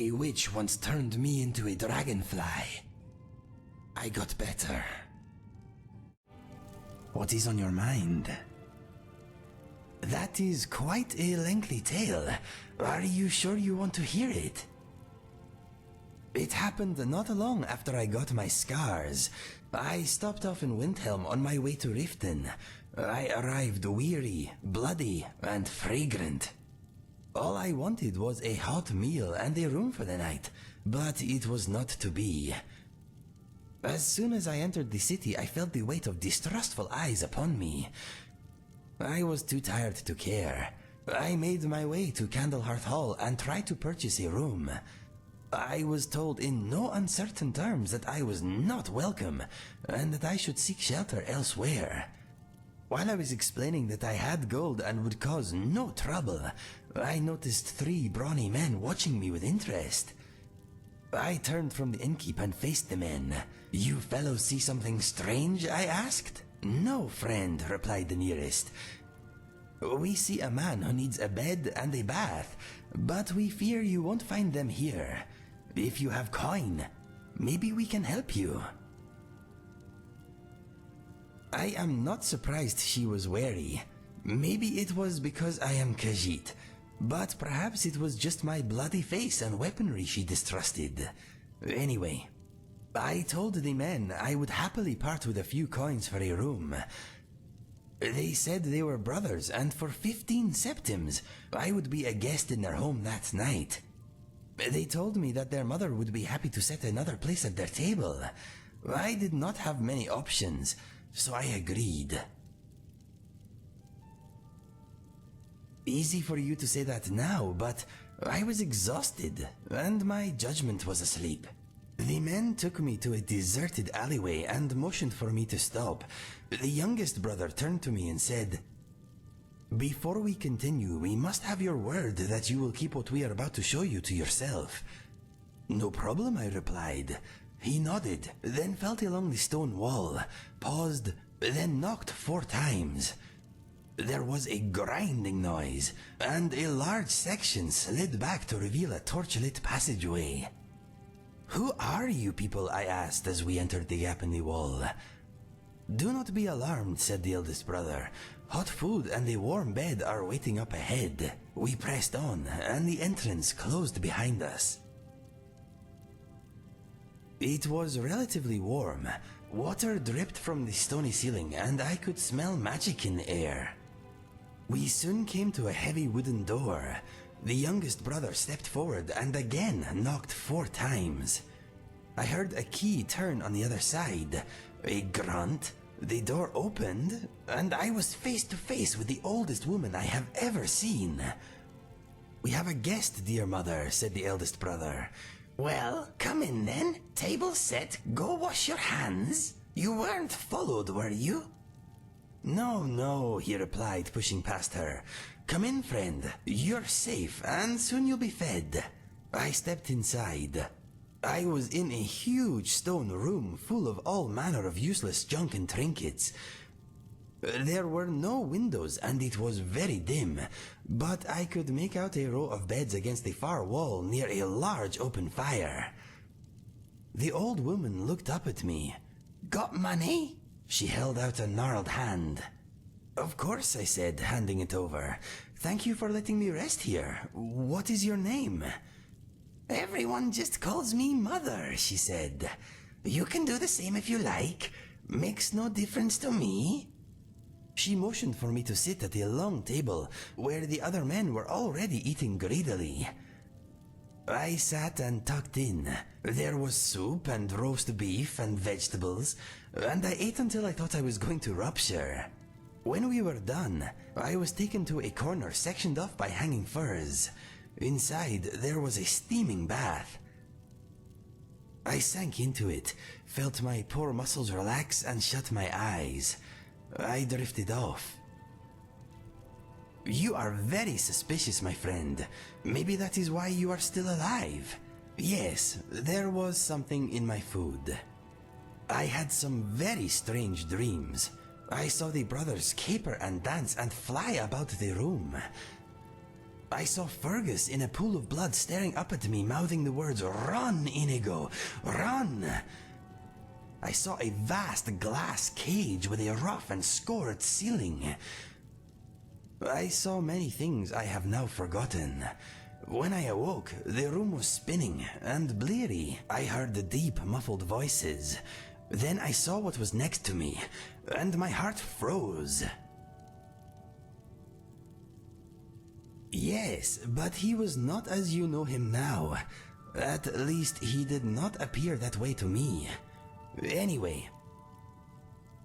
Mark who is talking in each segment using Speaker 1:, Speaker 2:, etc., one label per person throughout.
Speaker 1: A witch once turned me into a dragonfly. I got better. What is on your mind? That is quite a lengthy tale. Are you sure you want to hear it? It happened not long after I got my scars. I stopped off in Windhelm on my way to Riften. I arrived weary, bloody, and fragrant. All I wanted was a hot meal and a room for the night, but it was not to be. As soon as I entered the city, I felt the weight of distrustful eyes upon me. I was too tired to care. I made my way to Candlehearth Hall and tried to purchase a room. I was told in no uncertain terms that I was not welcome and that I should seek shelter elsewhere. While I was explaining that I had gold and would cause no trouble, I noticed 3 brawny men watching me with interest. I turned from the innkeep and faced the men. "You fellows see something strange?" I asked. "No, friend," replied the nearest. "We see a man who needs a bed and a bath, but we fear you won't find them here. If you have coin, maybe we can help you." I am not surprised she was wary. Maybe it was because I am Khajiit, but perhaps it was just my bloody face and weaponry she distrusted. Anyway, I told the men I would happily part with a few coins for a room. They said they were brothers, and for 15 septims, I would be a guest in their home that night. They told me that their mother would be happy to set another place at their table. I did not have many options, so I agreed. Easy for you to say that now, but I was exhausted, and my judgment was asleep. The men took me to a deserted alleyway and motioned for me to stop. The youngest brother turned to me and said, "Before we continue, we must have your word that you will keep what we are about to show you to yourself." "No problem," I replied. He nodded, then felt along the stone wall, paused, then knocked 4 times. There was a grinding noise, and a large section slid back to reveal a torchlit passageway. "Who are you people?" I asked as we entered the gap in the wall. "Do not be alarmed," said the eldest brother. "Hot food and a warm bed are waiting up ahead." We pressed on, and the entrance closed behind us. It was relatively warm. Water dripped from the stony ceiling, and I could smell magic in the air. We soon came to a heavy wooden door. The youngest brother stepped forward and again knocked 4 times. I heard a key turn on the other side. A grunt, the door opened, and I was face to face with the oldest woman I have ever seen. "We have a guest, dear mother," said the eldest brother. "Well, come in then. Table set, go wash your hands. You weren't followed, were you?" No, he replied, pushing past her. "Come in, friend. You're safe, and soon you'll be fed." I stepped inside. I was in a huge stone room full of all manner of useless junk and trinkets. There were no windows, and it was very dim, but I could make out a row of beds against the far wall near a large open fire. The old woman looked up at me. "Got money?" She held out a gnarled hand. "Of course," I said, handing it over. "Thank you for letting me rest here. What is your name?" "Everyone just calls me Mother," she said. "You can do the same if you like. Makes no difference to me." She motioned for me to sit at a long table where the other men were already eating greedily. I sat and tucked in. There was soup and roast beef and vegetables, and I ate until I thought I was going to rupture. When we were done, I was taken to a corner sectioned off by hanging furs. Inside, there was a steaming bath. I sank into it, felt my poor muscles relax, and shut my eyes. I drifted off. "You are very suspicious, my friend. Maybe that is why you are still alive." Yes, there was something in my food. I had some very strange dreams. I saw the brothers caper and dance and fly about the room. I saw Fergus in a pool of blood staring up at me, mouthing the words, "Run, Inigo, run!" I saw a vast glass cage with a rough and scored ceiling. I saw many things I have now forgotten. When I awoke, the room was spinning and bleary. I heard the deep, muffled voices. Then I saw what was next to me, and my heart froze. Yes, but he was not as you know him now. At least he did not appear that way to me. Anyway,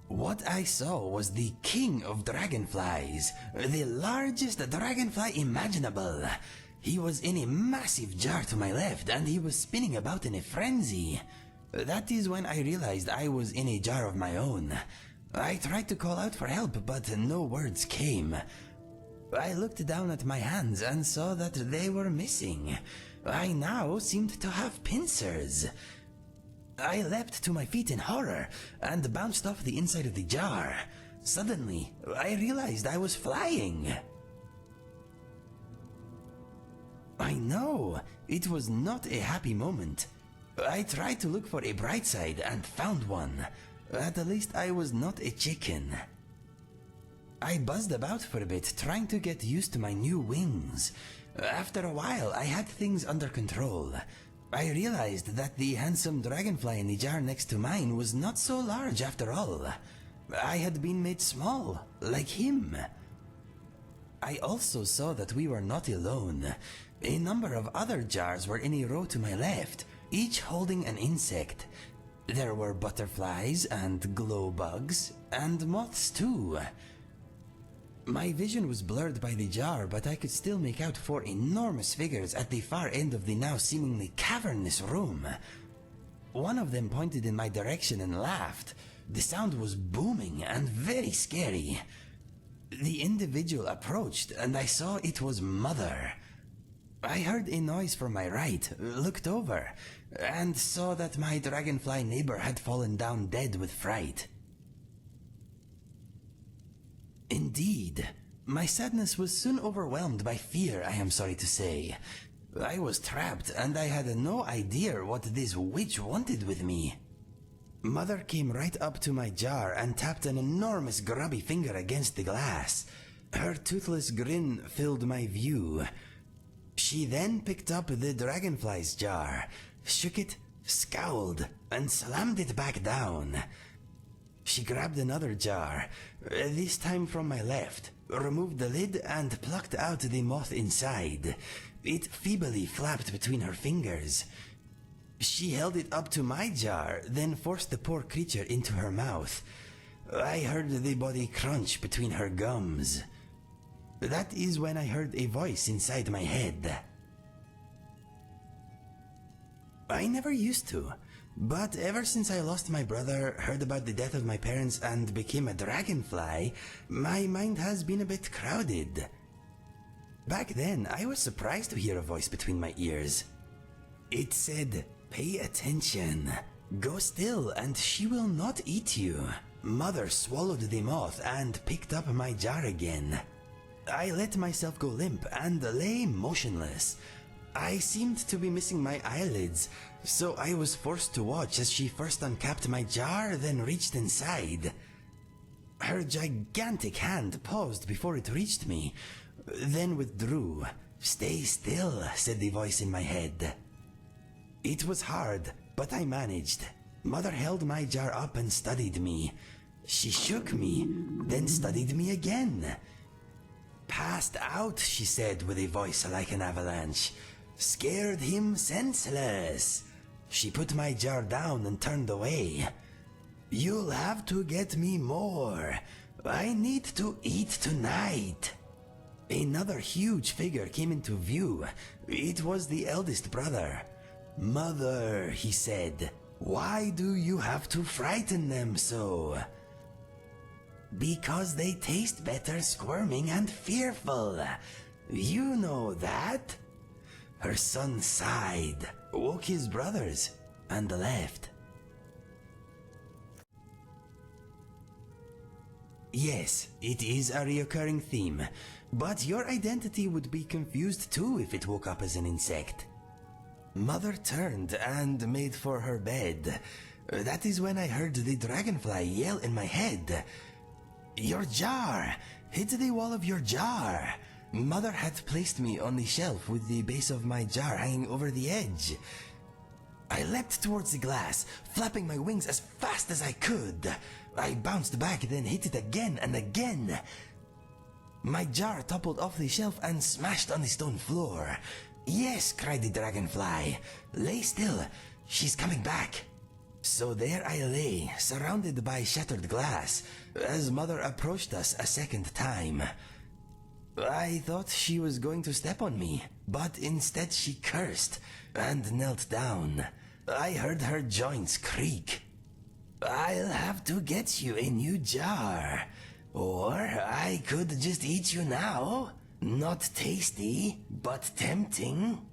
Speaker 1: what I saw was the king of dragonflies, the largest dragonfly imaginable. He was in a massive jar to my left, and he was spinning about in a frenzy. That is when I realized I was in a jar of my own. I tried to call out for help, but no words came. I looked down at my hands and saw that they were missing. I now seemed to have pincers. I leapt to my feet in horror and bounced off the inside of the jar. Suddenly, I realized I was flying. I know, it was not a happy moment. I tried to look for a bright side and found one. At least I was not a chicken. I buzzed about for a bit, trying to get used to my new wings. After a while, I had things under control. I realized that the handsome dragonfly in the jar next to mine was not so large after all. I had been made small, like him. I also saw that we were not alone. A number of other jars were in a row to my left, each holding an insect. There were butterflies and glow bugs, and moths too. My vision was blurred by the jar, but I could still make out 4 enormous figures at the far end of the now seemingly cavernous room. One of them pointed in my direction and laughed. The sound was booming and very scary. The individual approached, and I saw it was Mother. I heard a noise from my right, looked over, and saw that my dragonfly neighbor had fallen down dead with fright. Indeed, my sadness was soon overwhelmed by fear, I am sorry to say. I was trapped, and I had no idea what this witch wanted with me. Mother came right up to my jar and tapped an enormous grubby finger against the glass. Her toothless grin filled my view. She then picked up the dragonfly's jar, shook it, scowled, and slammed it back down. She grabbed another jar, this time from my left, removed the lid and plucked out the moth inside. It feebly flapped between her fingers. She held it up to my jar, then forced the poor creature into her mouth. I heard the body crunch between her gums. That is when I heard a voice inside my head. I never used to. But ever since I lost my brother, heard about the death of my parents, and became a dragonfly, my mind has been a bit crowded. Back then, I was surprised to hear a voice between my ears. It said, "Pay attention. Go still and she will not eat you." Mother swallowed the moth and picked up my jar again. I let myself go limp and lay motionless. I seemed to be missing my eyelids, so I was forced to watch as she first uncapped my jar, then reached inside. Her gigantic hand paused before it reached me, then withdrew. "Stay still," said the voice in my head. It was hard, but I managed. Mother held my jar up and studied me. She shook me, then studied me again. "Passed out," she said with a voice like an avalanche. "Scared him senseless." She put my jar down and turned away. "You'll have to get me more. I need to eat tonight." Another huge figure came into view. It was the eldest brother. "Mother," he said, "why do you have to frighten them so?" "Because they taste better squirming and fearful. You know that." Her son sighed, woke his brothers, and left. Yes, it is a recurring theme, but your identity would be confused too if it woke up as an insect. Mother turned and made for her bed. That is when I heard the dragonfly yell in my head. Your jar! Hit the wall of your jar! Mother had placed me on the shelf with the base of my jar hanging over the edge. I leapt towards the glass, flapping my wings as fast as I could. I bounced back, then hit it again and again. My jar toppled off the shelf and smashed on the stone floor. Yes, cried the dragonfly. Lay still, she's coming back. So there I lay, surrounded by shattered glass, as Mother approached us a second time. I thought she was going to step on me, but instead she cursed and knelt down. I heard her joints creak. I'll have to get you a new jar, or I could just eat you now. Not tasty, but tempting.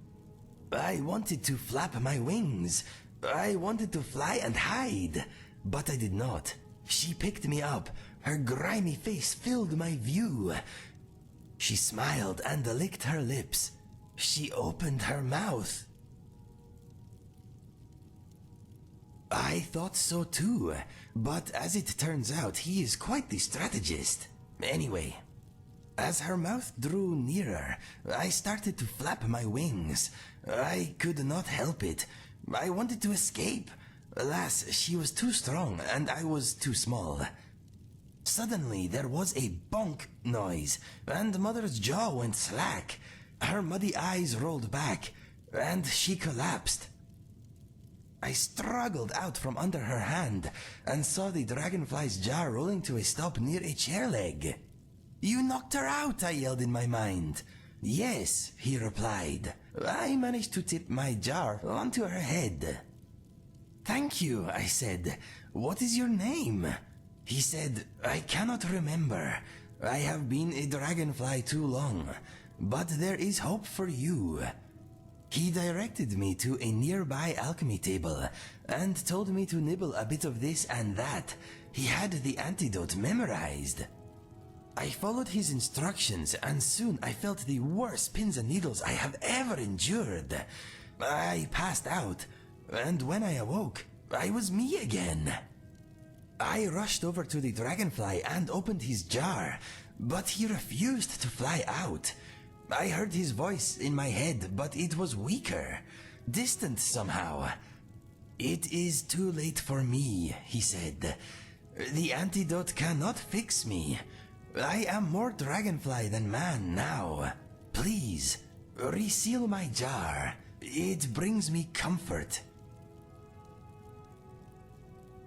Speaker 1: I wanted to flap my wings. I wanted to fly and hide, but I did not. She picked me up. Her grimy face filled my view. She smiled and licked her lips. She opened her mouth. I thought so too, but as it turns out, he is quite the strategist. Anyway, as her mouth drew nearer, I started to flap my wings. I could not help it. I wanted to escape. Alas, she was too strong and I was too small. Suddenly, there was a bonk noise, and Mother's jaw went slack. Her muddy eyes rolled back, and she collapsed. I struggled out from under her hand, and saw the dragonfly's jar rolling to a stop near a chair leg. You knocked her out, I yelled in my mind. Yes, he replied. I managed to tip my jar onto her head. Thank you, I said. What is your name? He said, I cannot remember. I have been a dragonfly too long, but there is hope for you. He directed me to a nearby alchemy table and told me to nibble a bit of this and that. He had the antidote memorized. I followed his instructions and soon I felt the worst pins and needles I have ever endured. I passed out, and when I awoke, I was me again. I rushed over to the dragonfly and opened his jar, but he refused to fly out. I heard his voice in my head, but it was weaker, distant somehow. It is too late for me, he said. The antidote cannot fix me. I am more dragonfly than man now. Please, reseal my jar. It brings me comfort.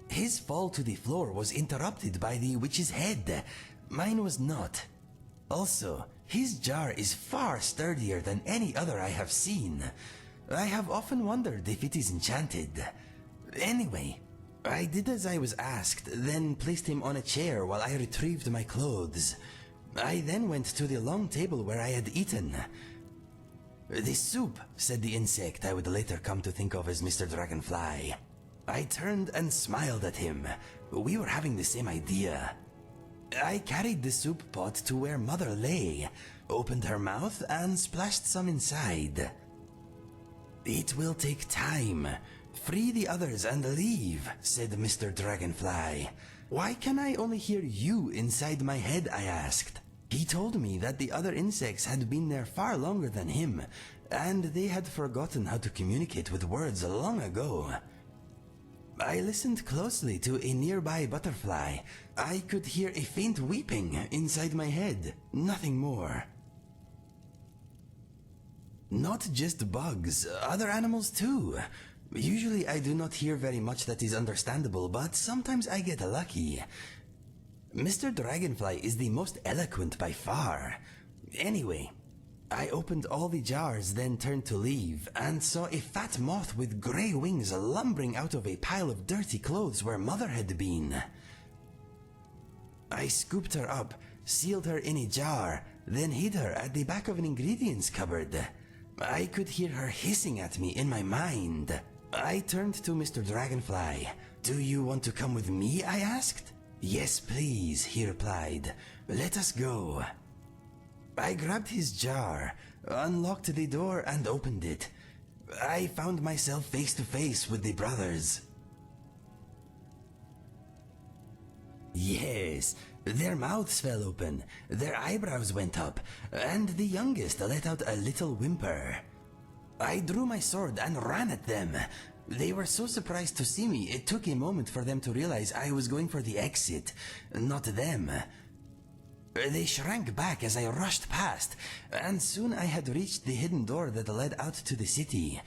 Speaker 1: His fall to the floor was interrupted by the witch's head. Mine was not. Also, his jar is far sturdier than any other I have seen. I have often wondered if it is enchanted. Anyway, I did as I was asked, then placed him on a chair while I retrieved my clothes. I then went to the long table where I had eaten. The soup, said the insect I would later come to think of as Mister Dragonfly. I turned and smiled at him. We were having the same idea. I carried the soup pot to where Mother lay, opened her mouth and splashed some inside. It will take time. Free the others and leave, said Mister Dragonfly. Why can I only hear you inside my head, I asked. He told me that the other insects had been there far longer than him, and they had forgotten how to communicate with words long ago. I listened closely to a nearby butterfly. I could hear a faint weeping inside my head, nothing more. Not just bugs, other animals too. Usually I do not hear very much that is understandable, but sometimes I get lucky. Mr. Dragonfly is the most eloquent by far. Anyway, I opened all the jars, then turned to leave, and saw a fat moth with grey wings lumbering out of a pile of dirty clothes where Mother had been. I scooped her up, sealed her in a jar, then hid her at the back of an ingredients cupboard. I could hear her hissing at me in my mind. I turned to Mr. Dragonfly. Do you want to come with me? I asked. "Yes, please," he replied. "Let us go." I grabbed his jar, unlocked the door, and opened it. I found myself face to face with the brothers. Yes, their mouths fell open, their eyebrows went up, and the youngest let out a little whimper. I drew my sword and ran at them. They were so surprised to see me, it took a moment for them to realize I was going for the exit, not them. They shrank back as I rushed past, and soon I had reached the hidden door that led out to the city.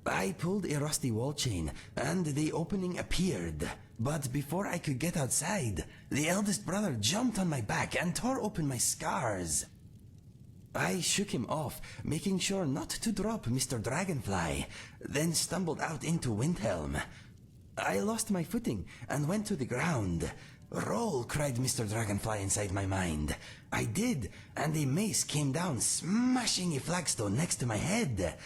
Speaker 1: I pulled a rusty wall chain, and the opening appeared. But before I could get outside, the eldest brother jumped on my back and tore open my scars. I shook him off, making sure not to drop Mister Dragonfly, then stumbled out into Windhelm. I lost my footing and went to the ground. "Roll," cried Mister Dragonfly inside my mind. I did, and a mace came down, smashing a flagstone next to my head.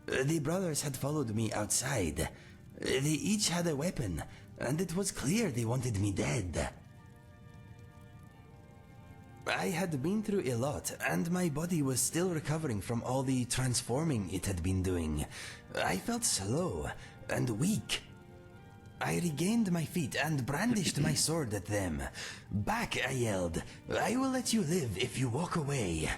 Speaker 1: The brothers had followed me outside. They each had a weapon, and it was clear they wanted me dead. I had been through a lot, and my body was still recovering from all the transforming it had been doing. I felt slow and weak. I regained my feet and brandished my sword at them. "Back," I yelled. "I will let you live if you walk away."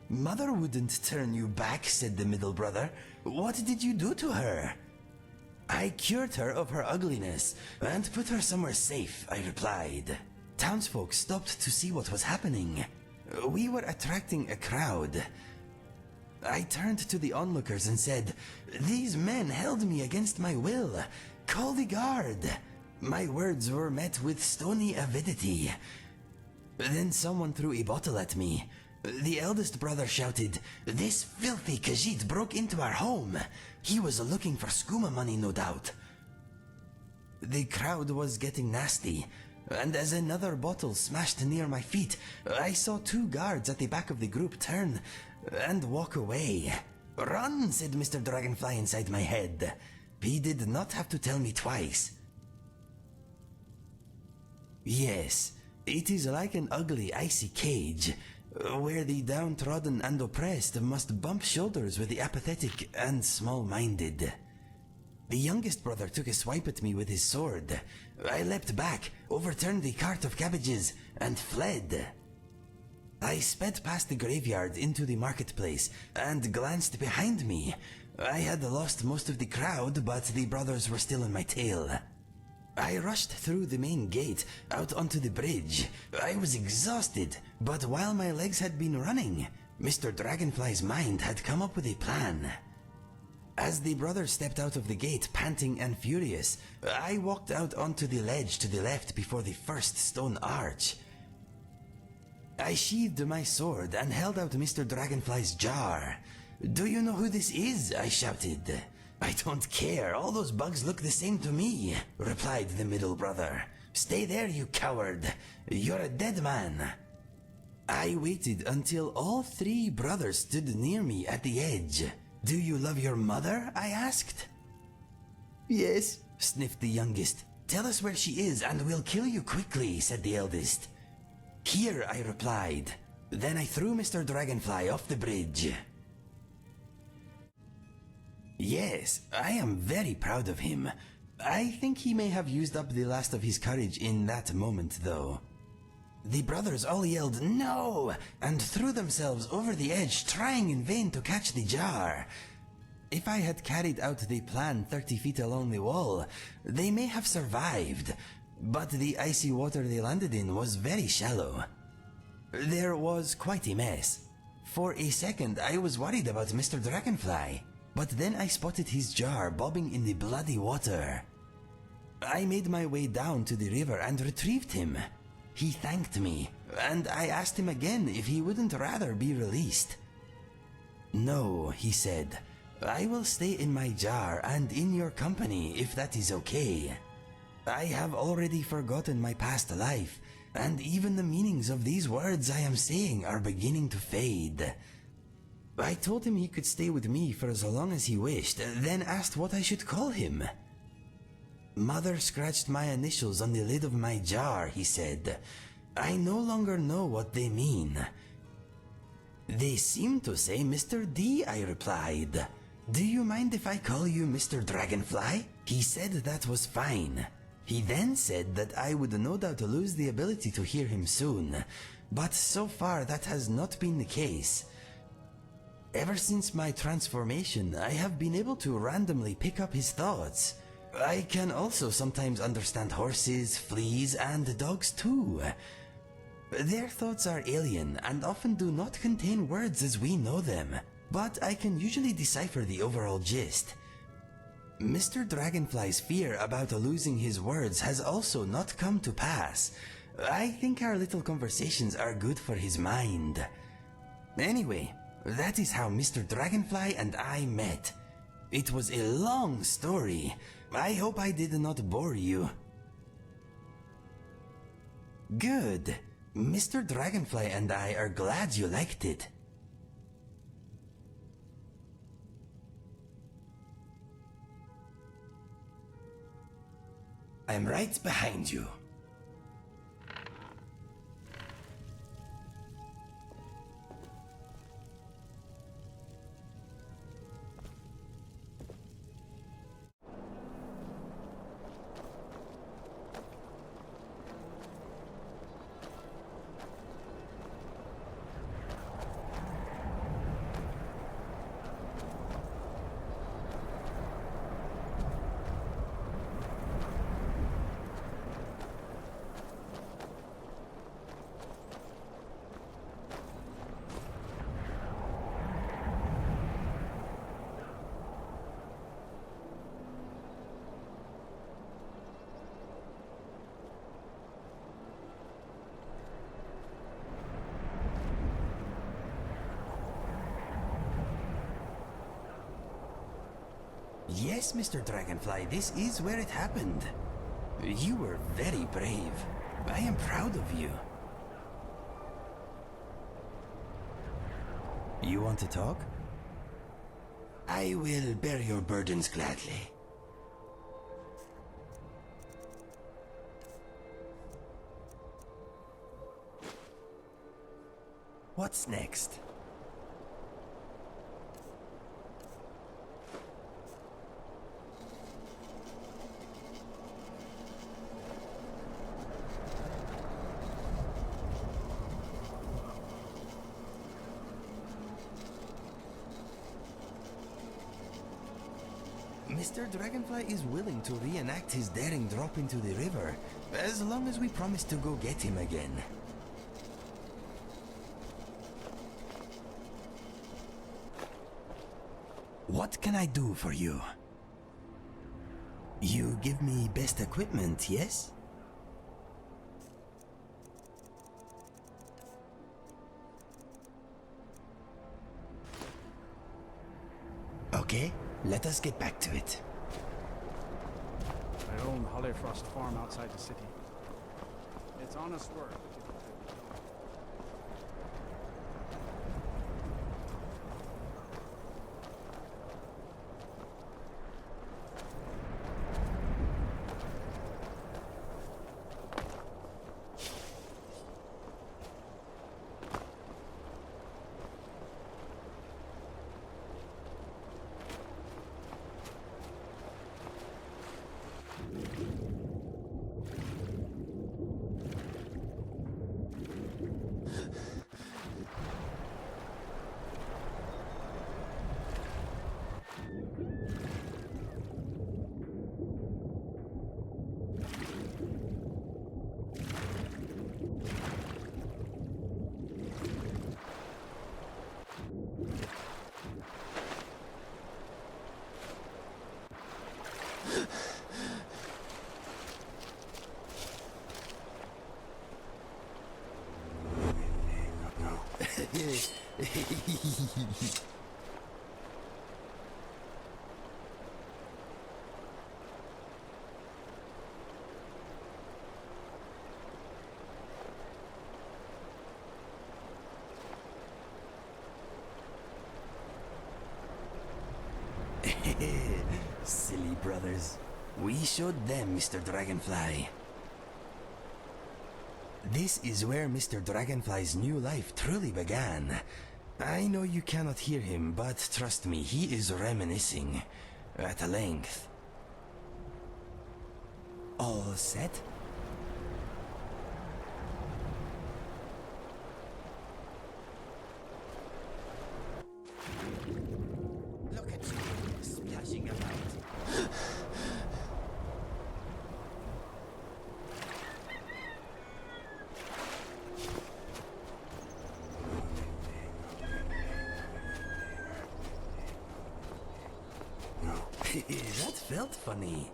Speaker 1: "Mother wouldn't turn you back," said the middle brother. "What did you do to her?" "I cured her of her ugliness and put her somewhere safe," I replied. Townsfolk stopped to see what was happening. We were attracting a crowd. I turned to the onlookers and said, "These men held me against my will. Call the guard." My words were met with stony avidity. Then someone threw a bottle at me. The eldest brother shouted, "This filthy Khajiit broke into our home. He was looking for skooma money, no doubt." The crowd was getting nasty, and as another bottle smashed near my feet, I saw two guards at the back of the group turn and walk away. "Run," said Mister Dragonfly inside my head. He did not have to tell me twice. Yes, it is like an ugly, icy cage, where the downtrodden and oppressed must bump shoulders with the apathetic and small-minded. The youngest brother took a swipe at me with his sword. I leapt back, overturned the cart of cabbages, and fled. I sped past the graveyard into the marketplace and glanced behind me. I had lost most of the crowd, but the brothers were still on my tail. I rushed through the main gate, out onto the bridge. I was exhausted, but while my legs had been running, Mister Dragonfly's mind had come up with a plan. As the brothers stepped out of the gate, panting and furious, I walked out onto the ledge to the left before the first stone arch. I sheathed my sword and held out Mister Dragonfly's jar. "Do you know who this is?" I shouted. "I don't care, all those bugs look the same to me," replied the middle brother. "Stay there, you coward. You're a dead man." I waited until all three brothers stood near me at the edge. "Do you love your mother?" I asked. "Yes," sniffed the youngest. "Tell us where she is and we'll kill you quickly," said the eldest. "Here," I replied. Then I threw Mister Dragonfly off the bridge. Yes, I am very proud of him. I think he may have used up the last of his courage in that moment, though. The brothers all yelled, "No!" and threw themselves over the edge, trying in vain to catch the jar. If I had carried out the plan 30 feet along the wall, they may have survived, but the icy water they landed in was very shallow. There was quite a mess. For a second, I was worried about Mister Dragonfly, but then I spotted his jar bobbing in the bloody water. I made my way down to the river and retrieved him. He thanked me, and I asked him again if he wouldn't rather be released. "No," he said. "I will stay in my jar and in your company if that is okay. I have already forgotten my past life, and even the meanings of these words I am saying are beginning to fade." I told him he could stay with me for as long as he wished, then asked what I should call him. Mother scratched my initials on the lid of my jar, he said. I no longer know what they mean. They seem to say Mr. D, I replied. Do you mind if I call you Mr. Dragonfly? He said that was fine. He then said that I would no doubt lose the ability to hear him soon, but so far that has not been the case. Ever since my transformation, I have been able to randomly pick up his thoughts. I can also sometimes understand horses, fleas, and dogs too. Their thoughts are alien and often do not contain words as we know them, but I can usually decipher the overall gist. Mr. Dragonfly's fear about losing his words has also not come to pass. I think our little conversations are good for his mind. Anyway, that is how Mr. Dragonfly and I met. It was a long story. I hope I did not bore you. Good. Mr. Dragonfly and I are glad you liked it. I'm right behind you. Yes, Mr. Dragonfly, this is where it happened. You were very brave. I am proud of you. You want to talk? I will bear your burdens gladly. What's next? Mr. Dragonfly is willing to reenact his daring drop into the river, as long as we promise to go get him again. What can I do for you? You give me best equipment, yes? Okay, let us get back to it.
Speaker 2: I own Hollyfrost Farm outside the city. It's honest work.
Speaker 1: Silly brothers. We showed them Mr. Dragonfly. This is where Mr. Dragonfly's new life truly began. I know you cannot hear him, but trust me, he is reminiscing at length. All set? Look at you, splashing about. That felt funny.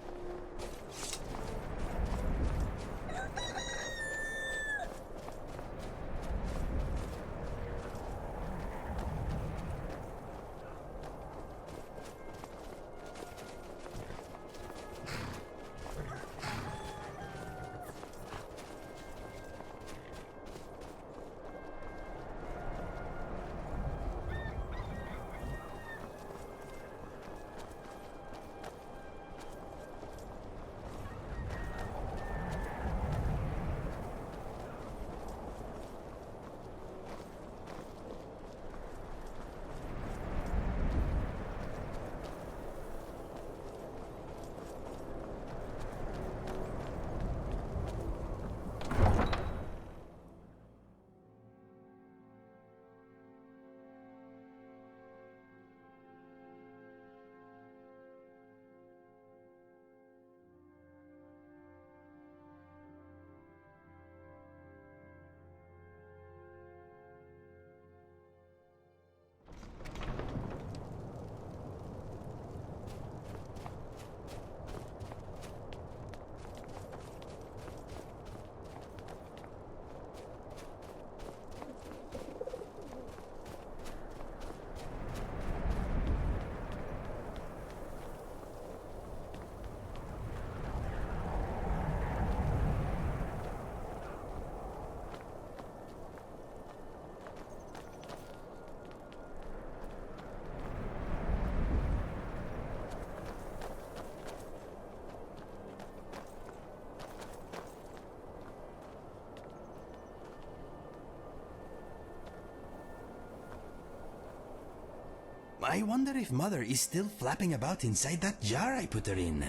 Speaker 1: I wonder if Mother is still flapping about inside that jar I put her in.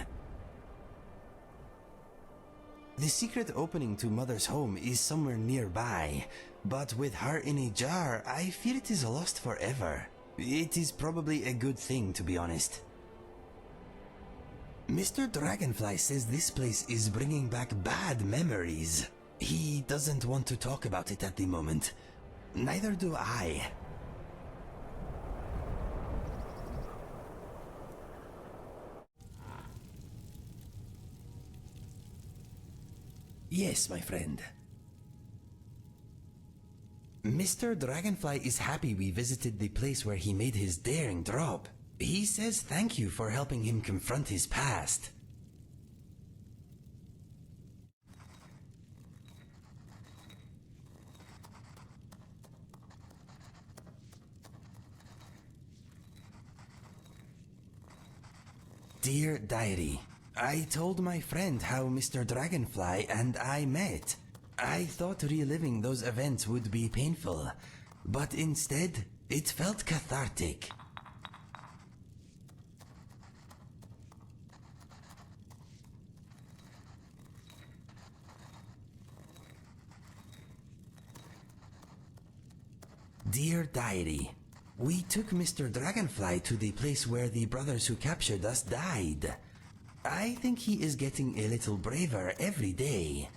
Speaker 1: The secret opening to Mother's home is somewhere nearby, but with her in a jar, I fear it is lost forever. It is probably a good thing, to be honest. Mr. Dragonfly says this place is bringing back bad memories. He doesn't want to talk about it at the moment. Neither do I. Yes, my friend. Mr. Dragonfly is happy we visited the place where he made his daring drop. He says thank you for helping him confront his past. Dear Diary, I told my friend how Mr. Dragonfly and I met. I thought reliving those events would be painful, but instead, it felt cathartic. Dear Diary, we took Mr. Dragonfly to the place where the brothers who captured us died. I think he is getting a little braver every day.